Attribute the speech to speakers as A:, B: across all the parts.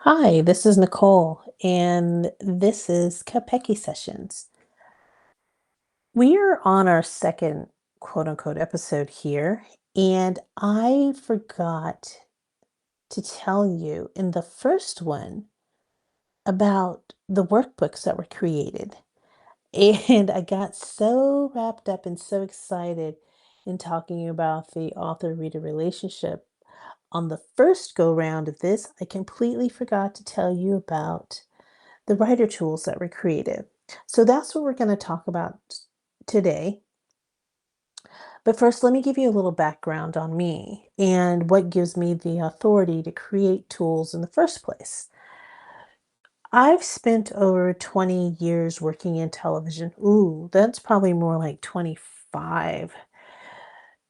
A: Hi, this is Nicole, and this is Capecchi Sessions. We are on our second quote unquote episode here, and I forgot to tell you in the first one about the workbooks that were created. And I got so wrapped up and so excited in talking about the author reader relationship on the first go round of this, I completely forgot to tell you about the writer tools that were created. So that's what we're going to talk about today. But first, let me give you a little background on me and what gives me the authority to create tools in the first place. I've spent over 20 years working in television. Ooh, that's probably more like 25.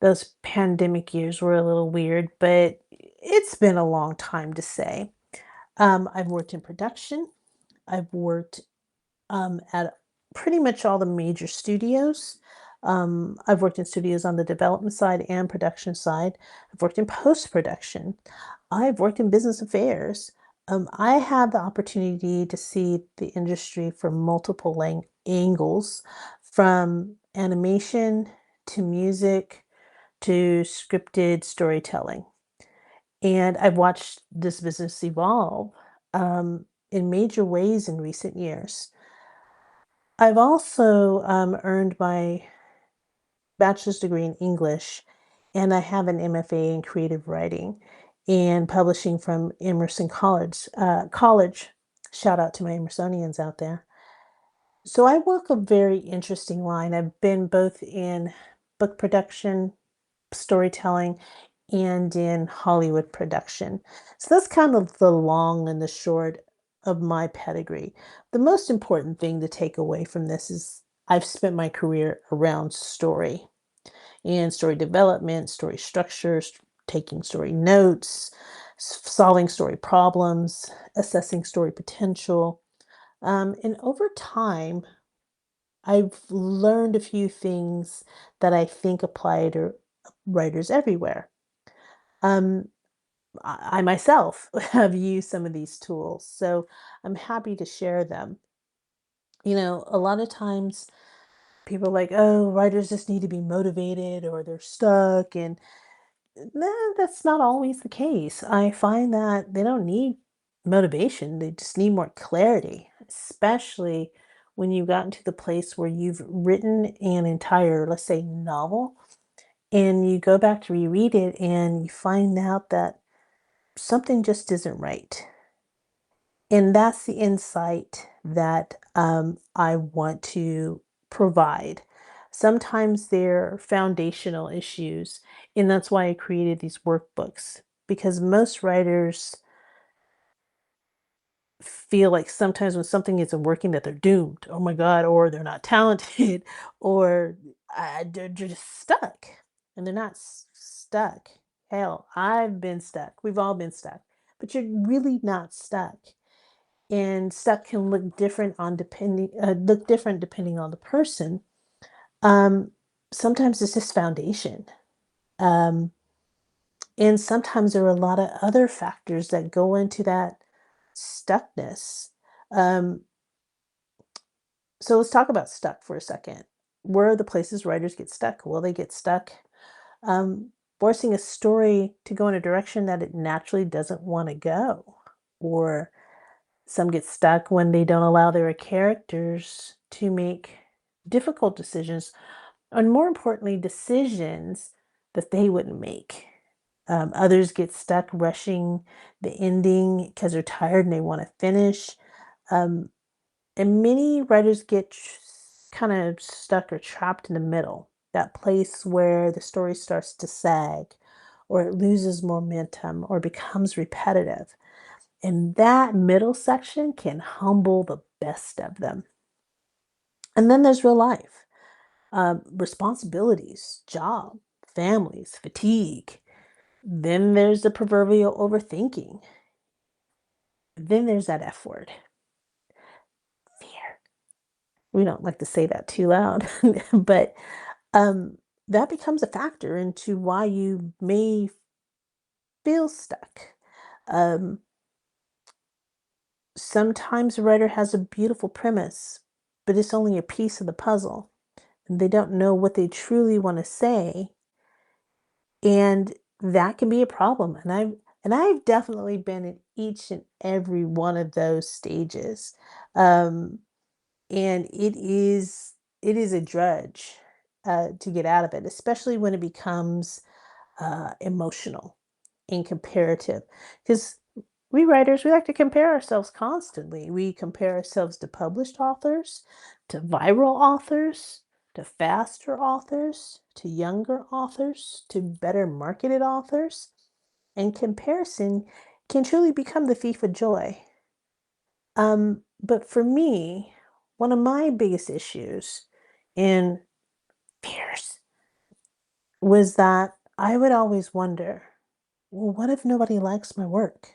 A: Those pandemic years were a little weird, but it's been a long time to say. I've worked in production. I've worked at pretty much all the major studios. I've worked in studios on the development side and production side. I've worked in post production. I've worked in business affairs. I had the opportunity to see the industry from multiple angles, from animation to music to scripted storytelling. And I've watched this business evolve in major ways in recent years. I've also earned my bachelor's degree in English, and I have an MFA in creative writing and publishing from Emerson College. Shout out to my Emersonians out there. So I walk a very interesting line. I've been both in book production, storytelling, and in Hollywood production. So that's kind of the long and the short of my pedigree. The most important thing to take away from this is I've spent my career around story and story development, story structures, taking story notes, solving story problems, assessing story potential. And over time, I've learned a few things that I think apply to writers everywhere. Um, I myself have used some of these tools, so I'm happy to share them. A lot of times people are like, oh, writers just need to be motivated or they're stuck. And no, that's not always the case. I find that they don't need motivation, they just need more clarity, especially when you've gotten to the place where you've written an entire, let's say, novel, and you go back to reread it and you find out that something just isn't right. And that's the insight that I want to provide. Sometimes they're foundational issues, and that's why I created these workbooks because most writers feel like sometimes when something isn't working that they're doomed. Oh my God, or they're not talented, or they're just stuck, and they're not stuck. Hell, I've been stuck. We've all been stuck, but you're really not stuck. And stuff can look different depending on the person. Um, Sometimes it's just foundation. Um, and sometimes there are a lot of other factors that go into that stuckness. Um, so let's talk about stuck for a second. Where are the places writers get stuck? Well, they get stuck um, forcing a story to go in a direction that it naturally doesn't want to go, or some get stuck when they don't allow their characters to make difficult decisions, and more importantly, decisions that they wouldn't make. Others get stuck rushing the ending because they're tired and they want to finish. Um, and many writers get kind of stuck or trapped in the middle, that place where the story starts to sag, or it loses momentum, or becomes repetitive. And that middle section can humble the best of them. And then there's real life, responsibilities, job, families, fatigue. Then there's the proverbial overthinking. Then there's that F word, fear. We don't like to say that too loud, but um, that becomes a factor into why you may feel stuck. Um, Sometimes a writer has a beautiful premise, but it's only a piece of the puzzle, and they don't know what they truly want to say, and that can be a problem. And I've definitely been in each and every one of those stages. Um, and it is a drudge to get out of it, especially when it becomes emotional and comparative. Because we writers, we like to compare ourselves constantly. We compare ourselves to published authors, to viral authors, to faster authors, to younger authors, to better marketed authors. And comparison can truly become the thief of joy. But for me, one of my biggest issues and fears was that I would always wonder, well, what if nobody likes my work?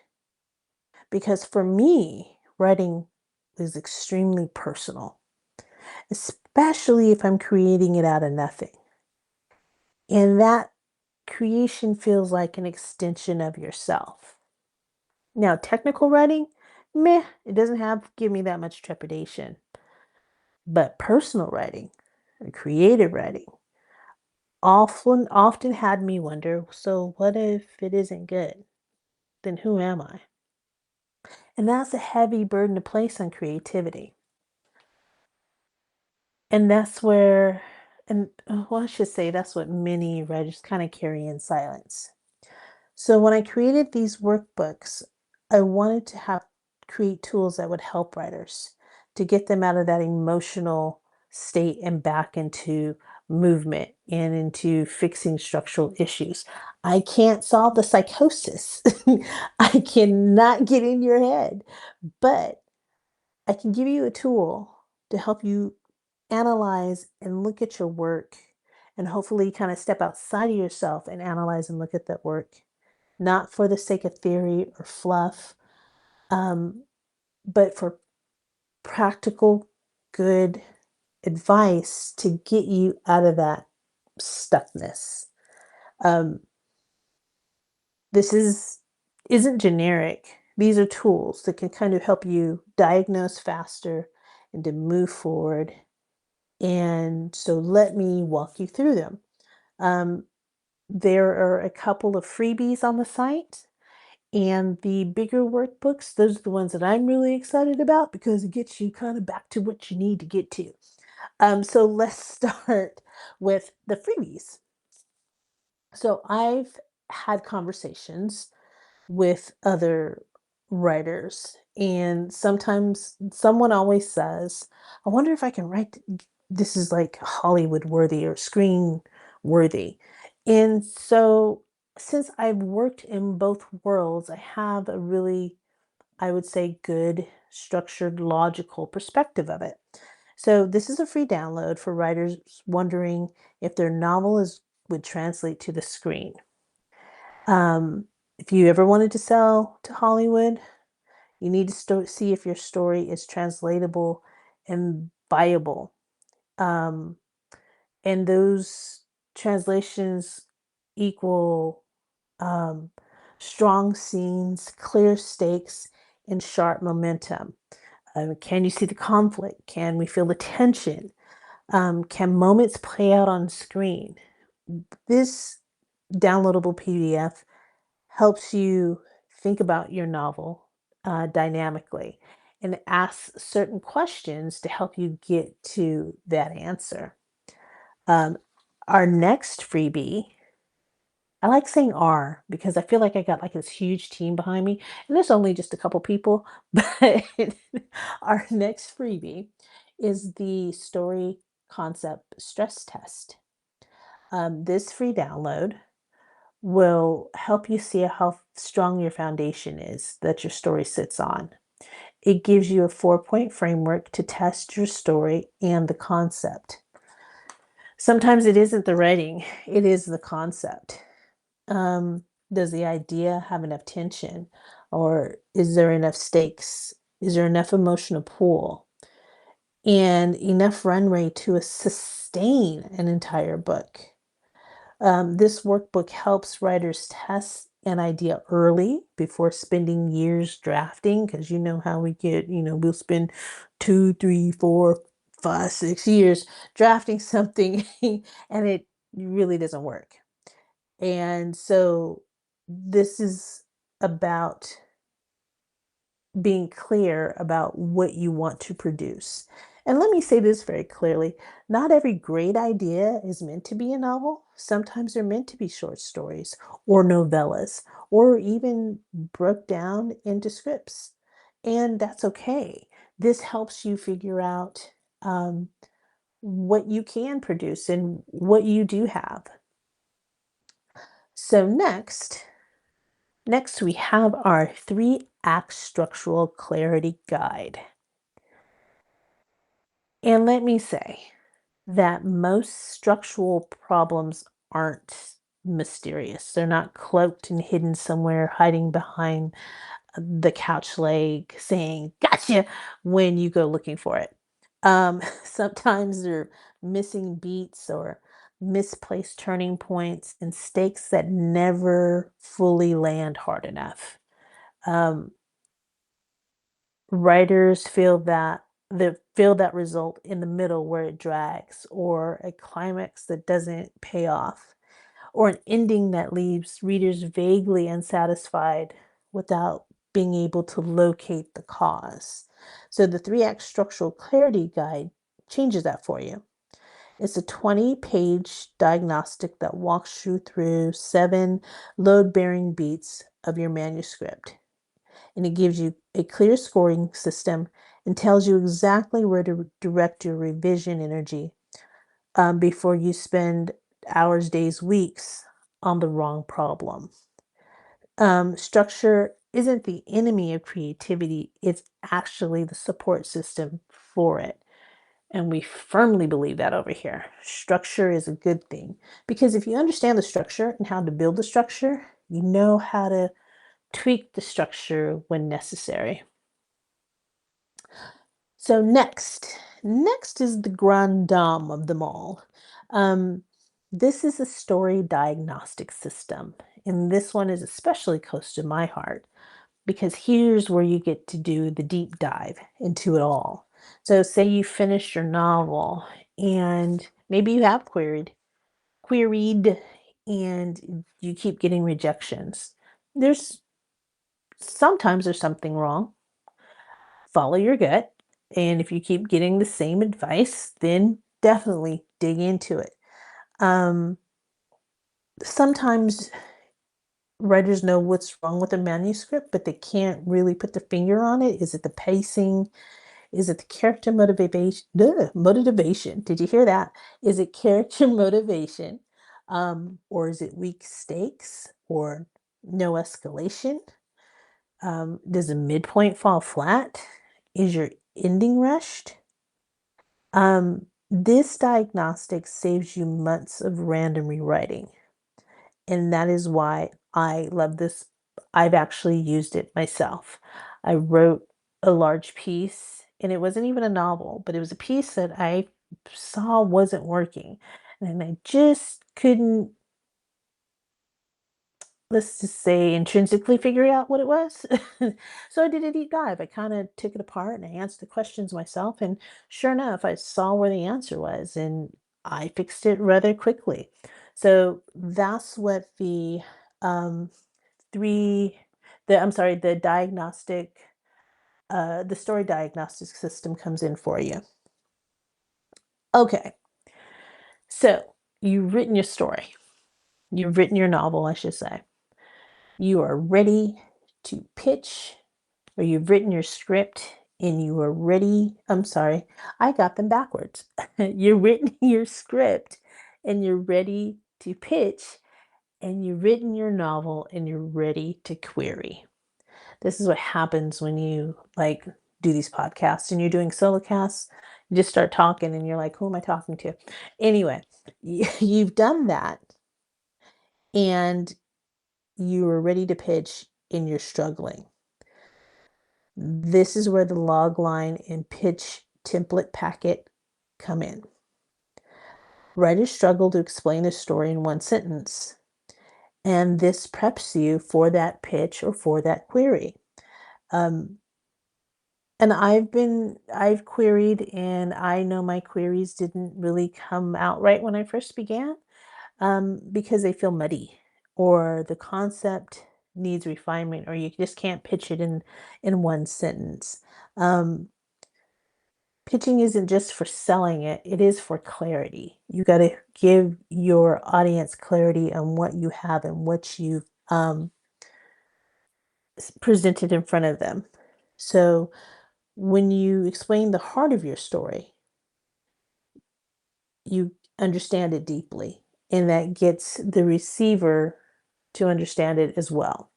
A: Because for me, writing is extremely personal, especially if I'm creating it out of nothing. And that creation feels like an extension of yourself. Now, technical writing, meh, it doesn't have give me that much trepidation. But personal writing, or creative writing, often had me wonder, so what if it isn't good? Then who am I? And that's a heavy burden to place on creativity. And that's where, and well, I should say that's what many writers kind of carry in silence. So when I created these workbooks, I wanted to have create tools that would help writers to get them out of that emotional state and back into movement and into fixing structural issues. I can't solve the psychosis. I cannot get in your head, but I can give you a tool to help you analyze and look at your work and hopefully kind of step outside of yourself and analyze and look at that work, not for the sake of theory or fluff, um, but for practical, good advice to get you out of that stuckness. Um, this isn't generic. These are tools that can kind of help you diagnose faster and to move forward. And so let me walk you through them. Um, there are a couple of freebies on the site. And the bigger workbooks, those are the ones that I'm really excited about because it gets you kind of back to what you need to get to. So let's start with the freebies. So I've had conversations with other writers, and sometimes someone always says, I wonder if I can write this is like Hollywood worthy or screen worthy. And so since I've worked in both worlds, I have a really, I would say, good, structured, logical perspective of it. So this is a free download for writers wondering if their novel is would translate to the screen. Um, if you ever wanted to sell to Hollywood, you need to see if your story is translatable and viable. Um, and those translations equal um, strong scenes, clear stakes, and sharp momentum. Can you see the conflict? Can we feel the tension? Can moments play out on screen? This downloadable PDF helps you think about your novel dynamically and ask certain questions to help you get to that answer. Um, our next freebie, I like saying "our" because I feel like I got like this huge team behind me, and there's only just a couple people. But our next freebie is the story concept stress test. This free download will help you see how strong your foundation is that your story sits on. It gives you a 4-point framework to test your story and the concept. Sometimes it isn't the writing, it is the concept. Um, does the idea have enough tension? Or is there enough stakes? Is there enough emotional pull? And enough runway to sustain an entire book? This workbook helps writers test an idea early before spending years drafting, because you know how we get, we'll spend 2, 3, 4, 5, 6 years drafting something and it really doesn't work. And so this is about being clear about what you want to produce. And let me say this very clearly, not every great idea is meant to be a novel. Sometimes they're meant to be short stories or novellas or even broke down into scripts. And that's okay. This helps you figure out what you can produce and what you do have. So next we have our 3-act structural clarity guide. And let me say that most structural problems aren't mysterious. They're not cloaked and hidden somewhere, hiding behind the couch leg, saying, "Gotcha," when you go looking for it. Sometimes they're missing beats or misplaced turning points and stakes that never fully land hard enough. Um, Writers feel that result in the middle where it drags, or a climax that doesn't pay off, or an ending that leaves readers vaguely unsatisfied without being able to locate the cause. So the 3-act structural clarity guide changes that for you. It's a 20-page diagnostic that walks you through 7 load-bearing beats of your manuscript, and it gives you a clear scoring system and tells you exactly where to direct your revision energy before you spend hours, days, weeks on the wrong problem. Structure isn't the enemy of creativity, it's actually the support system for it. And we firmly believe that over here. Structure is a good thing because if you understand the structure and how to build the structure, you know how to tweak the structure when necessary. So next is the grand dame of them all. Um, this is a story diagnostic system, and this one is especially close to my heart because here's where you get to do the deep dive into it all. So, say you finish your novel, and maybe you have queried, and you keep getting rejections. There's sometimes there's something wrong. Follow your gut. And if you keep getting the same advice, then definitely dig into it. Um, Sometimes writers know what's wrong with a manuscript, but they can't really put the finger on it. Is it the pacing? Is it the character motivation? Motivation. Did you hear that? Is it character motivation? Or is it weak stakes or no escalation? Does a midpoint fall flat? Is your ending rushed? This diagnostic saves you months of random rewriting. And that is why I love this. I've actually used it myself. I wrote a large piece, and it wasn't even a novel, but it was a piece that I saw wasn't working. And I just couldn't, let's just say, intrinsically figure out what it was. So I did a deep dive. I kind of took it apart and I answered the questions myself. And sure enough, I saw where the answer was and I fixed it rather quickly. So that's what um, three, I'm sorry, the story diagnostic system comes in for you. Okay, so you've written your story. You've written your novel, I should say. You are ready to pitch, or you've written your script and you are ready. I'm sorry, I got them backwards. You're written your script and you're ready to pitch, and you've written your novel and you're ready to query. This is what happens when you do these podcasts and you're doing solo casts. You just start talking and you're like, who am I talking to? Anyway, you've done that and you are ready to pitch and you're struggling. This is where the log line and pitch template packet come in. Writers struggle to explain a story in one sentence. And this preps you for that pitch or for that query. Um, and I've queried, and I know my queries didn't really come out right when I first began, because they feel muddy, or the concept needs refinement, or you just can't pitch it in one sentence. Um, Pitching isn't just for selling it, it is for clarity. You got to give your audience clarity on what you have and what you've presented in front of them. So when you explain the heart of your story, you understand it deeply, and that gets the receiver to understand it as well.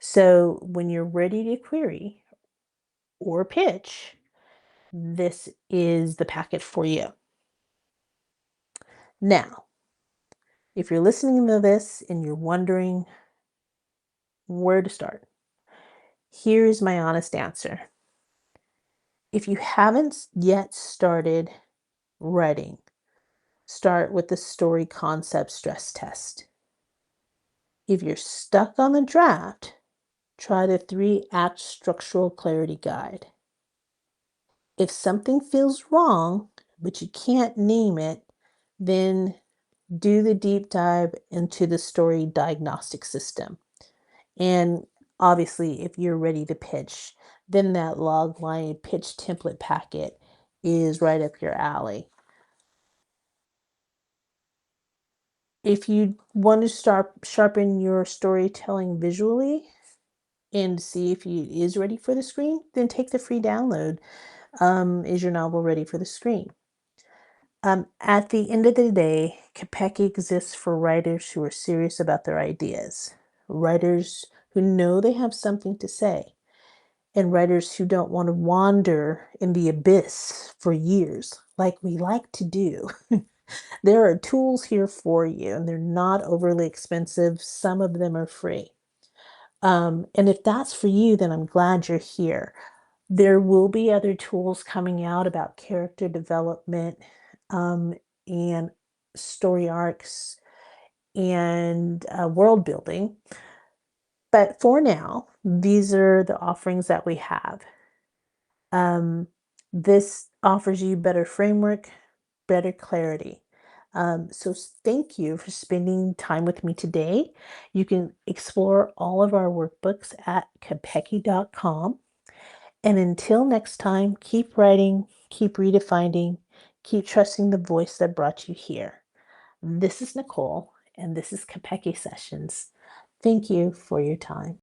A: So when you're ready to query or pitch, this is the packet for you. Now, if you're listening to this and you're wondering where to start, here's my honest answer. If you haven't yet started writing, start with the story concept stress test. If you're stuck on the draft, try the 3-act structural clarity guide. If something feels wrong, but you can't name it, then do the deep dive into the story diagnostic system. And obviously, if you're ready to pitch, then that log line pitch template packet is right up your alley. If you want to start sharpen your storytelling visually and see if it is ready for the screen, then take the free download. Is your novel ready for the screen? At the end of the day, Capecchi exists for writers who are serious about their ideas, writers who know they have something to say, and writers who don't want to wander in the abyss for years like we like to do. There are tools here for you, and they're not overly expensive. Some of them are free. And if that's for you, then I'm glad you're here. There will be other tools coming out about character development, um, and story arcs and world building. But for now, these are the offerings that we have. Um, this offers you better framework, better clarity. So thank you for spending time with me today. You can explore all of our workbooks at capecchi.com. And until next time, keep writing, keep redefining, keep trusting the voice that brought you here. This is Nicole, and this is Capecchi Sessions. Thank you for your time.